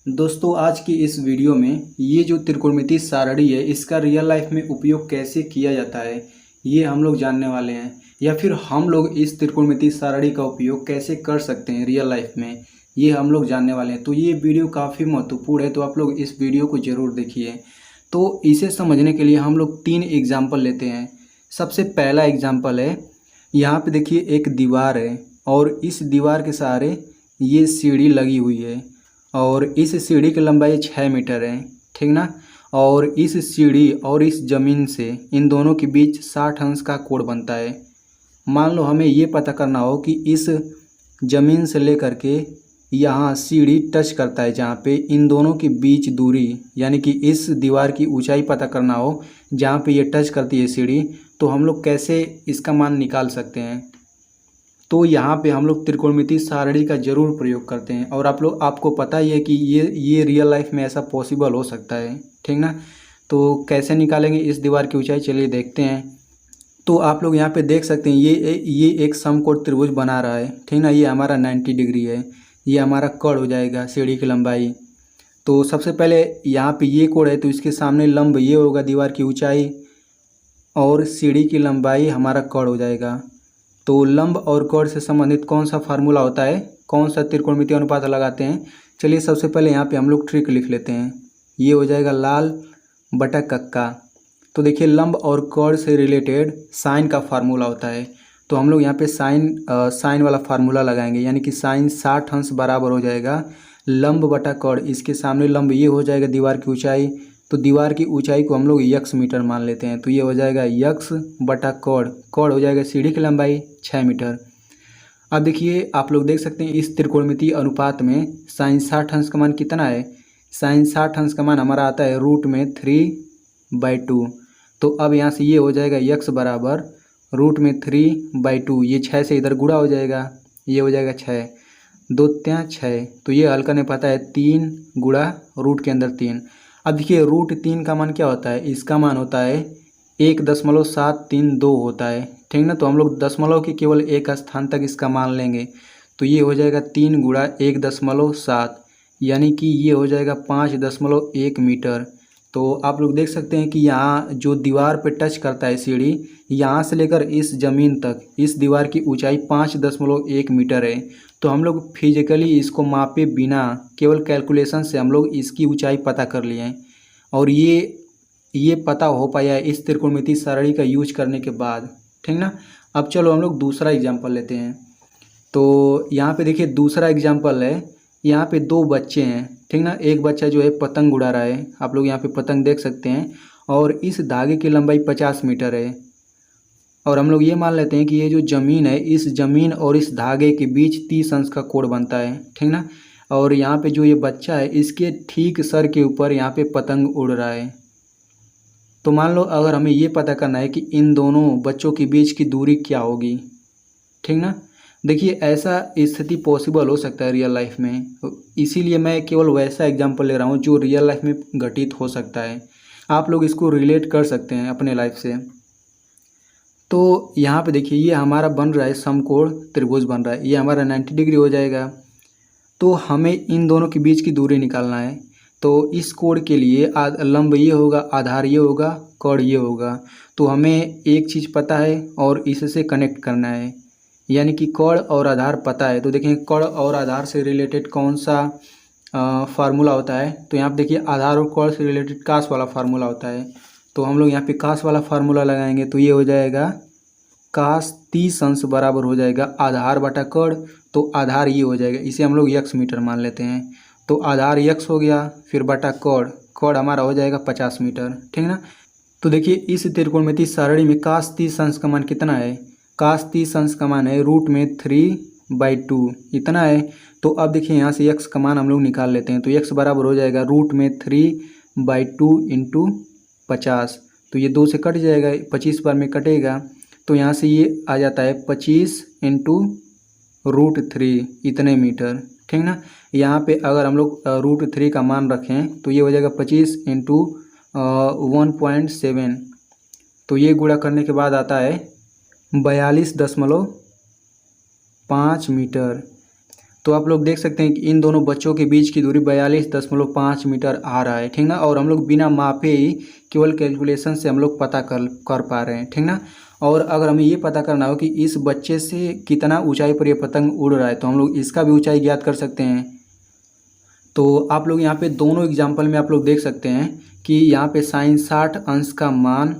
दोस्तों आज की इस वीडियो में ये जो त्रिकोणमितीय सारणी है इसका रियल लाइफ में उपयोग कैसे किया जाता है ये हम लोग जानने वाले हैं, या फिर हम लोग इस त्रिकोणमितीय सारणी का उपयोग कैसे कर सकते हैं रियल लाइफ में, ये हम लोग जानने वाले हैं। तो ये वीडियो काफ़ी महत्वपूर्ण है, तो आप लोग इस वीडियो को ज़रूर देखिए। तो इसे समझने के लिए हम लोग 3 एग्जाम्पल लेते हैं। सबसे पहला एग्जाम्पल है, यहाँ पे देखिए एक दीवार है और इस दीवार के सहारे ये सीढ़ी लगी हुई है और इस सीढ़ी की लंबाई 6 मीटर है, ठीक ना। और इस सीढ़ी और इस ज़मीन से इन दोनों के बीच 60 अंश का कोण बनता है। मान लो हमें ये पता करना हो कि इस ज़मीन से लेकर के यहाँ सीढ़ी टच करता है, जहाँ पे इन दोनों के बीच दूरी यानी कि इस दीवार की ऊंचाई पता करना हो जहाँ पे ये टच करती है सीढ़ी, तो हम लोग कैसे इसका मान निकाल सकते हैं। तो यहाँ पे हम लोग त्रिकोणमितीय सारणी का जरूर प्रयोग करते हैं और आपको पता ही है कि ये रियल लाइफ में ऐसा पॉसिबल हो सकता है, ठीक ना। तो कैसे निकालेंगे इस दीवार की ऊंचाई, चलिए देखते हैं। तो आप लोग यहाँ पे देख सकते हैं ये एक समकोण त्रिभुज बना रहा है, ठीक ना। ये हमारा 90 डिग्री है, ये हमारा कोण हो जाएगा सीढ़ी की लंबाई। तो सबसे पहले यहाँ पे ये कोण है तो इसके सामने लंब ये होगा दीवार की ऊंचाई और सीढ़ी की लंबाई हमारा कोण हो जाएगा। तो लंब और कोण से संबंधित कौन सा फार्मूला होता है, कौन सा त्रिकोणमितीय अनुपात लगाते हैं, चलिए सबसे पहले यहाँ पे हम लोग ट्रिक लिख लेते हैं। ये हो जाएगा लाल बटा कक्का। तो देखिए लंब और कोण से रिलेटेड साइन का फार्मूला होता है, तो हम लोग यहाँ पे साइन वाला फार्मूला लगाएंगे, यानी कि साइन 60 अंश बराबर हो जाएगा लंब बटा कोण। इसके सामने लंब ये हो जाएगा दीवार की ऊंचाई, तो दीवार की ऊंचाई को हम लोग यक्स मीटर मान लेते हैं, तो ये हो जाएगा यक्स बटा कोण। कोण हो जाएगा सीढ़ी की लंबाई 6 मीटर। अब देखिए आप लोग देख सकते हैं इस त्रिकोणमितीय अनुपात में साइन 60 अंश का मान कितना है। साइन 60 अंश का मान हमारा आता है √3/2। तो अब यहाँ से ये हो जाएगा यक्स बराबर √3/2। ये 6 से इधर गुणा हो जाएगा, ये हो जाएगा 6 2 ત્યાં 6। तो ये हल करने पाता है 3 गुणा रूट के अंदर 3। अब देखिए √3 का मान क्या होता है, इसका मान होता है 1.732 होता है, ठीक ना। तो हम लोग दशमलव के केवल एक स्थान तक इसका मान लेंगे, तो ये हो जाएगा 3 गुणा 1.7, यानी कि ये हो जाएगा 5.1 मीटर। तो आप लोग देख सकते हैं कि यहाँ जो दीवार पे टच करता है सीढ़ी, यहाँ से लेकर इस ज़मीन तक इस दीवार की ऊंचाई 5.1 मीटर है। तो हम लोग फिजिकली इसको मापे बिना केवल कैलकुलेशन से हम लोग इसकी ऊंचाई पता कर लिए हैं, और ये पता हो पाया है इस त्रिकोणमितीय सारणी का यूज करने के बाद, ठीक ना। अब चलो हम लोग दूसरा एग्जाम्पल लेते हैं। तो यहाँ पे देखिए दूसरा एग्जाम्पल है, यहाँ पे 2 बच्चे हैं, ठीक ना। एक बच्चा जो है पतंग उड़ा रहा है, आप लोग यहाँ पे पतंग देख सकते हैं, और इस धागे की लंबाई 50 मीटर है। और हम लोग ये मान लेते हैं कि ये जो ज़मीन है, इस ज़मीन और इस धागे के बीच 30 अंश का कोण बनता है, ठीक ना। और यहाँ पे जो ये बच्चा है इसके ठीक सर के ऊपर यहाँ पे पतंग उड़ रहा है। तो मान लो अगर हमें ये पता करना है कि इन दोनों बच्चों के बीच की दूरी क्या होगी, ठीक ना। देखिए ऐसा स्थिति पॉसिबल हो सकता है रियल लाइफ में, इसीलिए मैं केवल वैसा एग्जांपल ले रहा हूँ जो रियल लाइफ में घटित हो सकता है। आप लोग इसको रिलेट कर सकते हैं अपने लाइफ से। तो यहाँ पे देखिए ये हमारा बन रहा है समकोण त्रिभुज बन रहा है, ये हमारा 90 डिग्री हो जाएगा। तो हमें इन दोनों के बीच की दूरी निकालना है। तो इस कोण के लिए लंब ये होगा, आधार ये होगा, कोण ये होगा। तो हमें एक चीज़ पता है और इससे कनेक्ट करना है, यानी कि कोण और आधार पता है। तो देखें कोण और आधार से रिलेटेड कौन सा फार्मूला होता है। तो यहाँ पे देखिए आधार और कोण से रिलेटेड कास वाला फार्मूला होता है, तो हम लोग यहाँ पे कास वाला फार्मूला लगाएंगे। तो ये हो जाएगा कास 30 अंश बराबर हो जाएगा आधार बटा कोण। तो आधार ये हो जाएगा, इसे हम लोग यक्स मीटर मान लेते हैं। तो आधार यक्स हो गया, फिर बटा कोण, कोण हमारा हो जाएगा 50 मीटर, ठीक ना। तो देखिए इस त्रिकोणमितीय सारणी में कास 30 अंश का मान कितना है, कास 30 अंश का मान है √3/2 इतना है। तो अब देखिए यहाँ से यक्स का मान हम लोग निकाल लेते हैं। तो यक्स बराबर हो जाएगा √3/2 इंटू 50। तो ये 2 से कट जाएगा, 25 बार में कटेगा, तो यहाँ से ये आ जाता है 25 इंटू √3 इतने मीटर, ठीक ना। यहाँ पे अगर हम लोग √3 का मान रखें तो ये हो जाएगा 25 इंटू 1.7। तो ये गुणा करने के बाद आता है 42.5 मीटर। तो आप लोग देख सकते हैं कि इन दोनों बच्चों के बीच की दूरी 42.5 मीटर आ रहा है, ठीक ना। और हम लोग बिना मापे ही केवल कैलकुलेशन से हम लोग पता कर पा रहे हैं, ठीक ना। और अगर हमें ये पता करना हो कि इस बच्चे से कितना ऊंचाई पर ये पतंग उड़ रहा है, तो हम लोग इसका भी ऊंचाई ज्ञात कर सकते हैं। तो आप लोग यहाँ पे दोनों एग्जाम्पल में आप लोग देख सकते हैं कि यहाँ पे साइन 60 अंश का मान,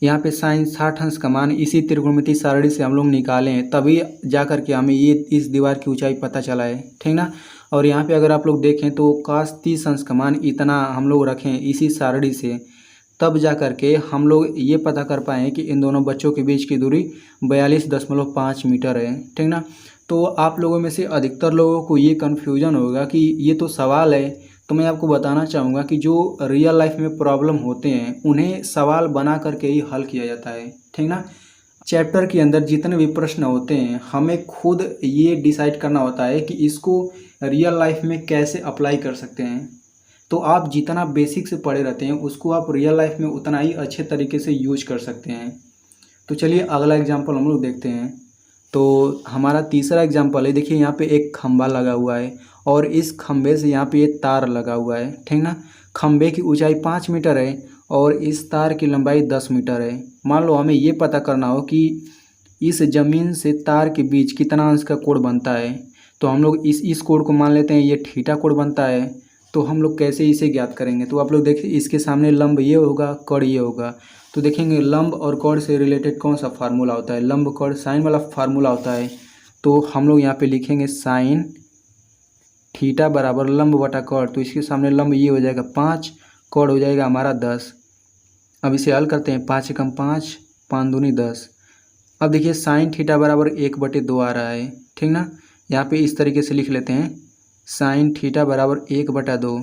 यहाँ पे साइन 60 अंश का मान इसी त्रिकोणमितीय सारणी से हम लोग निकाले हैं, तभी जा कर के हमें ये इस दीवार की ऊंचाई पता चला है, ठीक ना। और यहाँ पे अगर आप लोग देखें तो cos 30 अंश का मान इतना हम लोग रखें इसी सारणी से, तब जा कर के हम लोग ये पता कर पाए कि इन दोनों बच्चों के बीच की दूरी 42.5 मीटर है, ठीक ना। तो आप लोगों में से अधिकतर लोगों को ये कन्फ्यूजन होगा कि ये तो सवाल है, तो मैं आपको बताना चाहूँगा कि जो रियल लाइफ में प्रॉब्लम होते हैं उन्हें सवाल बना करके ही हल किया जाता है, ठीक ना। चैप्टर के अंदर जितने भी प्रश्न होते हैं हमें खुद ये डिसाइड करना होता है कि इसको रियल लाइफ में कैसे अप्लाई कर सकते हैं। तो आप जितना बेसिक से पढ़े रहते हैं उसको आप रियल लाइफ में उतना ही अच्छे तरीके से यूज कर सकते हैं। तो चलिए अगला एग्जाम्पल हम लोग देखते हैं। तो हमारा तीसरा एग्जाम्पल है, देखिए यहाँ पे एक खंभा लगा हुआ है और इस खंभे से यहाँ पे एक तार लगा हुआ है, ठीक ना। खंभे की ऊंचाई 5 मीटर है और इस तार की लंबाई 10 मीटर है। मान लो हमें ये पता करना हो कि इस जमीन से तार के बीच कितना अंश का कोण बनता है, तो हम लोग इस कोण को मान लेते हैं ये थीटा कोण बनता है। तो हम लोग कैसे इसे ज्ञात करेंगे, तो आप लोग देखिए इसके सामने लंब ये होगा, कोण ये होगा। तो देखेंगे लंब और कोण से रिलेटेड कौन सा फार्मूला होता है, लंब कोण साइन वाला फार्मूला होता है। तो हम लोग यहाँ पे लिखेंगे साइन थीटा बराबर लंब बटा कोण, तो इसके सामने लंब ये हो जाएगा 5, कोण हो जाएगा हमारा 10। अब इसे हल करते हैं, 5 एकम 5, 5 दूनी 10। अब देखिए साइन थीटा बराबर 1/2 आ रहा है, ठीक ना। यहाँ पे इस तरीके से लिख लेते हैं साइन थीटा बराबर 1/2।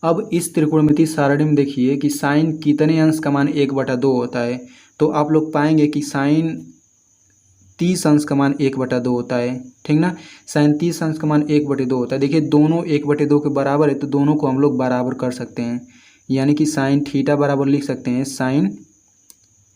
अब इस त्रिकोणमितीय सारणी में देखिए कि साइन कितने अंश का मान 1/2 होता है, तो आप लोग पाएंगे कि साइन 30 अंश का मान 1/2 होता है, ठीक ना। साइन 30 अंश का मान 1/2 होता है। देखिए दोनों 1/2 के बराबर है, तो दोनों को हम लोग बराबर कर सकते हैं, यानी कि साइन थीटा बराबर लिख सकते हैं साइन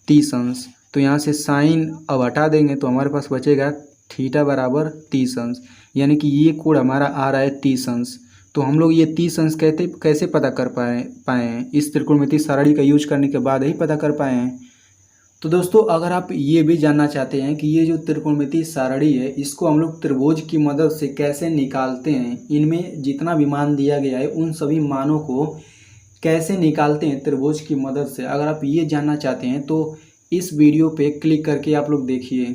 30 अंश। तो यहाँ से साइन अब हटा देंगे तो हमारे पास बचेगा थीटा बराबर 30 अंश, यानी कि ये कोण हमारा आ रहा है 30 अंश। तो हम लोग ये 30 अंश कैसे पता कर पाए हैं, इस त्रिकोणमितीय सारणी का यूज करने के बाद ही पता कर पाए हैं। तो दोस्तों अगर आप ये भी जानना चाहते हैं कि ये जो त्रिकोणमितीय सारणी है इसको हम लोग त्रिभुज की मदद से कैसे निकालते हैं, इनमें जितना भी मान दिया गया है उन सभी मानों को कैसे निकालते हैं त्रिभुज की मदद से, अगर आप ये जानना चाहते हैं तो इस वीडियो पे क्लिक करके आप लोग देखिए।